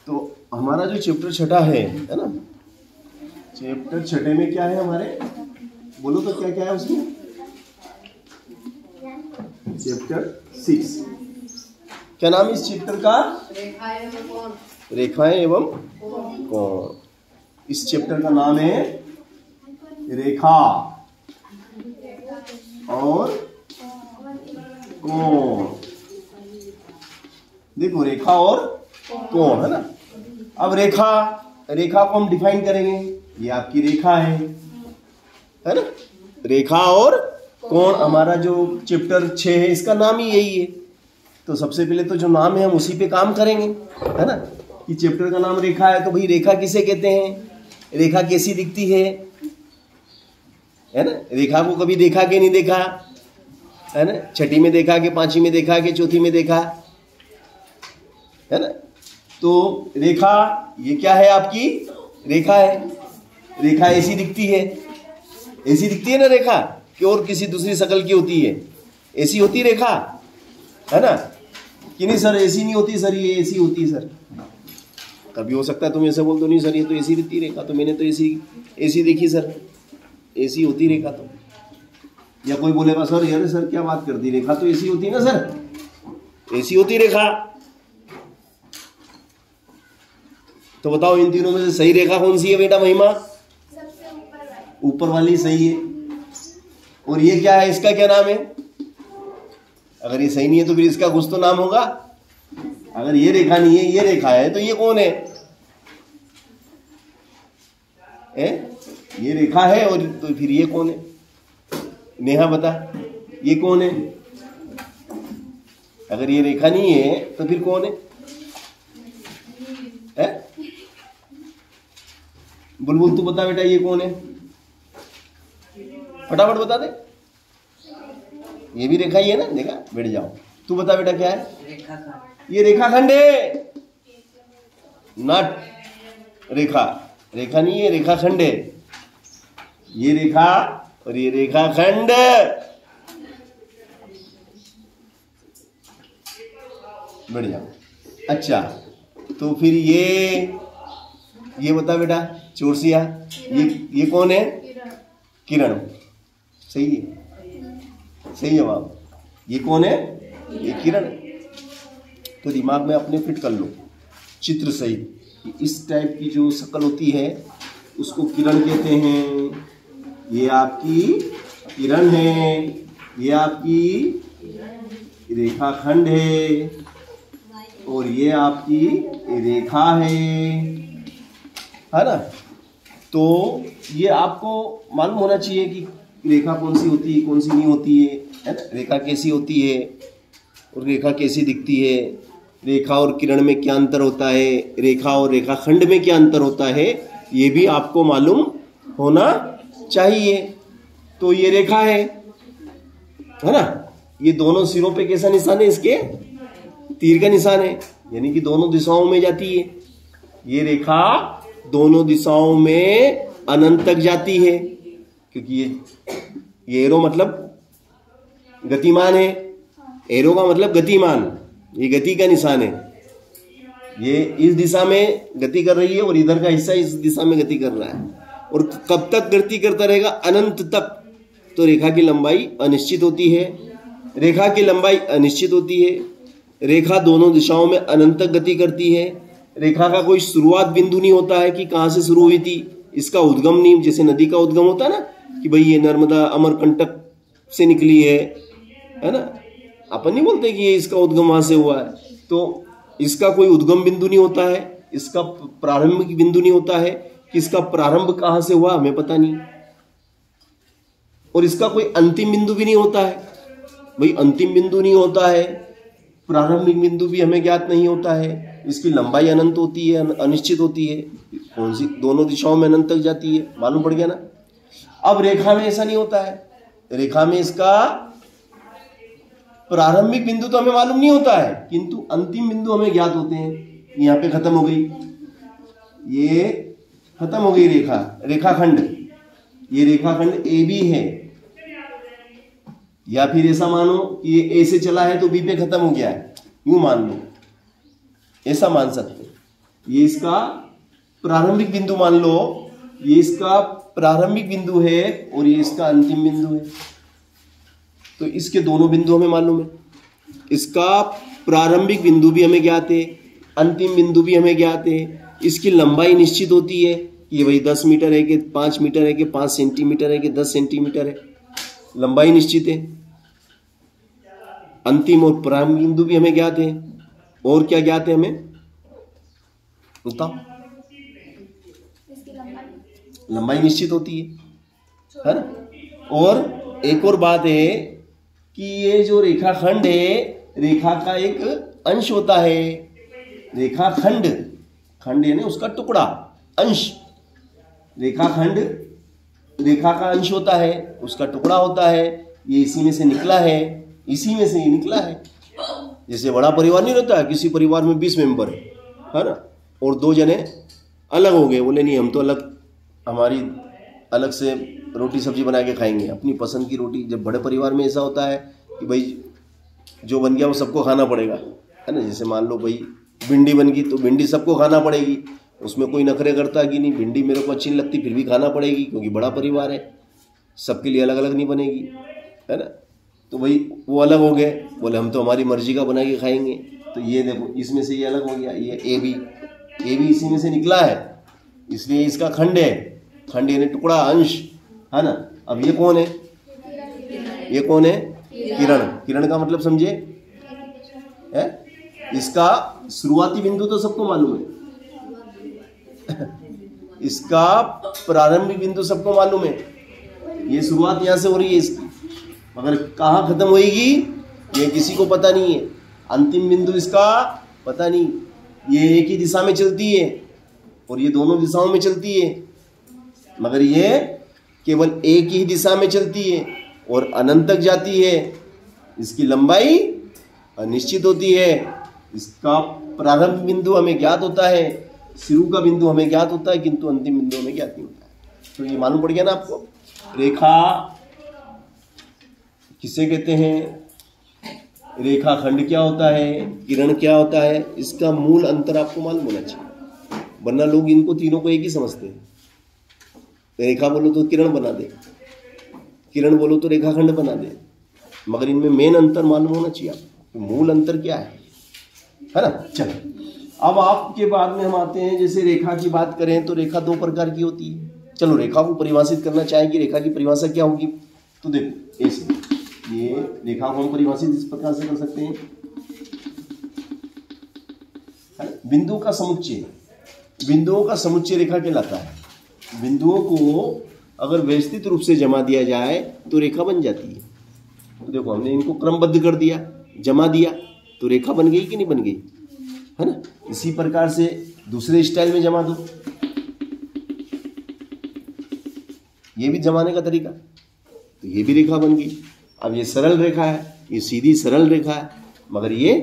तो हमारा जो चैप्टर छठा है ना, चैप्टर छठे में क्या है हमारे, बोलो तो क्या क्या है उसमें। चैप्टर 6, क्या नाम है इस चैप्टर का? रेखाएं एवं कोण। इस चैप्टर का नाम है रेखा और कोण। देखो रेखा और कोण है ना। अब रेखा को हम डिफाइन करेंगे। ये आपकी रेखा है ना। रेखा और कोण हमारा जो चैप्टर 6 है इसका नाम ही यही है। तो सबसे पहले तो जो नाम है हम उसी पे काम करेंगे, है ना। कि चैप्टर का नाम रेखा है तो भाई रेखा किसे कहते हैं, रेखा कैसी दिखती है ना। रेखा को कभी देखा कि नहीं देखा, है ना। छठी में देखा कि पांचवी में देखा कि चौथी में देखा, है ना। तो रेखा ये क्या है, आपकी रेखा है। रेखा ऐसी दिखती है, ऐसी दिखती है ना रेखा, कि और किसी दूसरी शक्ल की होती है, ऐसी होती रेखा, है ना। कि नहीं सर ऐसी नहीं होती सर, ये ऐसी होती है सर। कभी हो सकता है तुम ऐसे बोल दो, नहीं सर ये तो ऐसी दिखती रेखा, तो मैंने तो ऐसी देखी सर, ऐसी होती रेखा। तो या कोई बोलेगा सर यार सर क्या बात कर दी, रेखा तो ऐसी होती ना सर, ऐसी होती रेखा। तो बताओ इन तीनों में से सही रेखा कौन सी है बेटा महिमा? ऊपर वाली सही है। और ये क्या है, इसका क्या नाम है? अगर ये सही नहीं है तो फिर इसका कुछ तो नाम होगा। अगर ये रेखा नहीं है, ये रेखा है, तो ये कौन है? ये रेखा है और तो फिर ये कौन है? नेहा बता, ये कौन है? अगर ये रेखा नहीं है तो फिर कौन है? बुलबुल तू बता बेटा, ये कौन है? फटाफट बता दे। ये भी रेखा ही है ना, देखा, बैठ जाओ। तू बता बेटा क्या है? ये रेखाखंड है, नॉट रेखा। रेखा नहीं है, रेखाखंड है। ये रेखा और ये रेखाखंड। बैठ जाओ। अच्छा तो फिर ये बता बेटा चोरसिया, ये कौन है? किरण। सही है, सही जवाब। ये कौन है? ये किरण। तो दिमाग में अपने फिट कर लो चित्र सहित। इस टाइप की जो शक्ल होती है उसको किरण कहते हैं। ये आपकी किरण है, ये आपकी रेखाखंड है और ये आपकी रेखा है ना। तो ये आपको मालूम होना चाहिए कि रेखा कौन सी होती है, कौन सी नहीं होती है ना। रेखा कैसी होती है और रेखा कैसी दिखती है, रेखा और किरण में क्या अंतर होता है, रेखा और रेखाखंड में क्या अंतर होता है, ये भी आपको मालूम होना चाहिए। तो ये रेखा है ना। ये दोनों सिरों पे कैसा निशान है? इसके तीर का निशान है, यानी कि दोनों दिशाओं में जाती है। ये रेखा दोनों दिशाओं में अनंत तक जाती है, क्योंकि ये एरो मतलब गतिमान है। एरो का मतलब गतिमान, ये गति का निशान है। ये इस दिशा में गति कर रही है और इधर का हिस्सा इस दिशा में गति कर रहा है। और कब तक गति करता रहेगा? अनंत तक। तो रेखा की लंबाई अनिश्चित होती है। रेखा की लंबाई अनिश्चित होती है। रेखा दोनों दिशाओं में अनंत तक गति करती है। रेखा का कोई शुरुआत बिंदु नहीं होता है कि कहां से शुरू हुई थी। इसका उद्गम नहीं, जैसे नदी का उद्गम होता है ना, कि भाई ये नर्मदा अमरकंटक से निकली है ना। अपन नहीं बोलते कि ये इसका उद्गम वहां से हुआ है। तो इसका कोई उद्गम बिंदु नहीं होता है, इसका प्रारंभिक बिंदु नहीं होता है कि इसका प्रारंभ कहां से हुआ, हमें पता नहीं। और इसका कोई अंतिम बिंदु भी नहीं होता है। भाई अंतिम बिंदु नहीं होता है, प्रारंभिक बिंदु भी हमें ज्ञात नहीं होता है। इसकी लंबाई अनंत होती है, अनिश्चित होती है। कौन सी? दोनों दिशाओं में अनंत तक जाती है। मालूम पड़ गया ना। अब रेखा में ऐसा नहीं होता है। रेखा में इसका प्रारंभिक बिंदु तो हमें मालूम नहीं होता है, किंतु अंतिम बिंदु हमें ज्ञात होते हैं। यहाँ पे खत्म हो गई, ये खत्म हो गई रेखा, रेखाखंड। ये रेखाखंड ए बी है, या फिर ऐसा मानो कि ये ए से चला है तो बी पे खत्म हो गया है, यूं मान लो, ऐसा मान सकते। ये इसका प्रारंभिक बिंदु मान लो, ये इसका प्रारंभिक बिंदु है और ये इसका अंतिम बिंदु है। तो इसके दोनों बिंदु हमें मालूम है। इसका प्रारंभिक बिंदु भी हमें ज्ञात है, अंतिम बिंदु भी हमें ज्ञात है। इसकी लंबाई निश्चित होती है, ये भाई 10 मीटर है कि 5 मीटर है कि 5 सेंटीमीटर है कि 10 सेंटीमीटर है, लंबाई निश्चित है। अंतिम और प्रारंभिक बिंदु भी हमें ज्ञात है। और क्या ज्ञात है हमें, बताओ? लंबाई निश्चित होती है ना। और एक और बात है कि ये जो रेखाखंड है, रेखा का एक अंश होता है। रेखाखंड, खंड यानी उसका टुकड़ा, अंश। रेखाखंड रेखा का अंश होता है, उसका टुकड़ा होता है। ये इसी में से निकला है, इसी में से ये निकला है। जैसे बड़ा परिवार नहीं रहता, किसी परिवार में 20 मेंबर है ना, और 2 जने अलग हो गए, बोले नहीं हम तो अलग, हमारी अलग से रोटी सब्जी बना के खाएंगे, अपनी पसंद की रोटी। जब बड़े परिवार में ऐसा होता है कि भाई जो बन गया वो सबको खाना पड़ेगा, है ना। जैसे मान लो भाई भिंडी बन गई तो भिंडी सबको खाना पड़ेगी, उसमें कोई नखरे करता कि नहीं भिंडी मेरे को अच्छी नहीं लगती, फिर भी खाना पड़ेगी क्योंकि बड़ा परिवार है, सबके लिए अलग अलग नहीं बनेगी, है ना। तो भाई वो अलग हो गए, बोले हम तो हमारी मर्जी का बना के खाएंगे। तो ये देखो इसमें से ये अलग हो गया, ये ए भी इसी में से निकला है, इसलिए इसका खंड है। खंड यानी टुकड़ा, अंश, है ना। अब ये कौन है, ये कौन है, किरण। किरण का मतलब समझे है? इसका शुरुआती बिंदु तो सबको मालूम है इसका प्रारंभिक बिंदु सबको मालूम है। ये शुरुआत यहां से हो रही है इसकी, मगर कहाँ खत्म होएगी ये किसी को पता नहीं है। अंतिम बिंदु इसका पता नहीं। ये एक ही दिशा में चलती है और ये दोनों दिशाओं में चलती है, मगर ये केवल एक ही दिशा में चलती है और अनंत तक जाती है। इसकी लंबाई अनिश्चित होती है। इसका प्रारंभ बिंदु हमें ज्ञात होता है, शुरू का बिंदु हमें ज्ञात होता है, किंतु अंतिम बिंदु हमें ज्ञात नहीं होता है। तो ये मालूम पड़ गया ना आपको। रेखा किसे कहते हैं, रेखाखंड क्या होता है, किरण क्या होता है, इसका मूल अंतर आपको मालूम होना चाहिए, वरना लोग इनको तीनों को एक ही समझते हैं। रेखा बोलो तो किरण बना दे, किरण बोलो तो रेखाखंड बना दे, मगर इनमें मेन अंतर मालूम होना चाहिए आपको, मूल अंतर क्या है ना। चलो अब आपके बाद में हम आते हैं, जैसे रेखा की बात करें तो रेखा 2 प्रकार की होती है। चलो रेखा को परिभाषित करना चाहेंगे, रेखा की परिभाषा क्या होगी, तो देखो ऐसे ये रेखा को हम परिभाषित इस प्रकार से कर सकते हैं, बिंदु का समुच्चय। बिंदुओं का समुच्चय रेखा कहलाता है। बिंदुओं को अगर व्यवस्थित रूप से जमा दिया जाए तो रेखा बन जाती है। तो देखो हमने इनको क्रमबद्ध कर दिया, जमा दिया, तो रेखा बन गई कि नहीं बन गई, है ना। इसी प्रकार से दूसरे स्टाइल में जमा दो, ये भी जमाने का तरीका, तो ये भी रेखा बन गई। अब ये सरल रेखा है, ये सीधी सरल रेखा है, मगर ये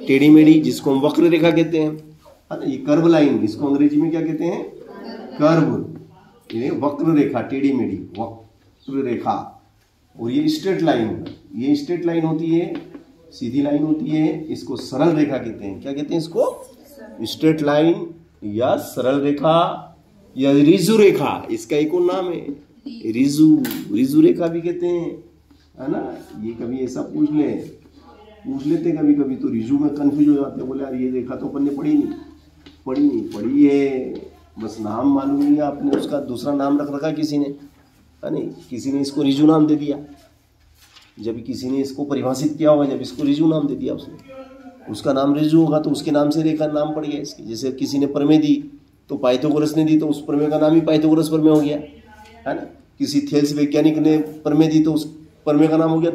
टेढ़ी मेढ़ी, जिसको हम वक्र रेखा कहते हैं, है ना। ये कर्व लाइन, इसको अंग्रेजी में क्या कहते हैं, कर्व। ये वक्र रेखा, टेढ़ी मेढ़ी वक्र रेखा। और ये स्ट्रेट लाइन, ये स्ट्रेट लाइन होती है, सीधी लाइन होती है, इसको सरल रेखा कहते हैं। क्या कहते हैं इसको, स्ट्रेट लाइन या सरल रेखा या रिजु रेखा, इसका एक और नाम है रिजु रेखा भी कहते हैं, है ना। ये कभी ऐसा पूछ लेते कभी कभी तो रिजु में कंफ्यूज हो जाते हैं, बोले यार ये रेखा तो अपन ने पढ़ी है, बस नाम मालूम नहीं है, आपने उसका दूसरा नाम रख रखा किसी ने, है नहीं, किसी ने इसको रिजु नाम दे दिया। जब किसी ने इसको परिभाषित किया होगा, जब इसको रिजु नाम दे दिया उसने, उसका नाम रिजु होगा तो उसके नाम से रेखा नाम पड़ गया इसकी। जैसे किसी ने प्रमेय दी तो पाइथागोरस ने दी तो उस प्रमेय का नाम ही पाइथागोरस प्रमेय हो गया, है ना। किसी थेल्स वैज्ञानिक ने प्रमेय दी तो उस प्रमेय का नाम हो गया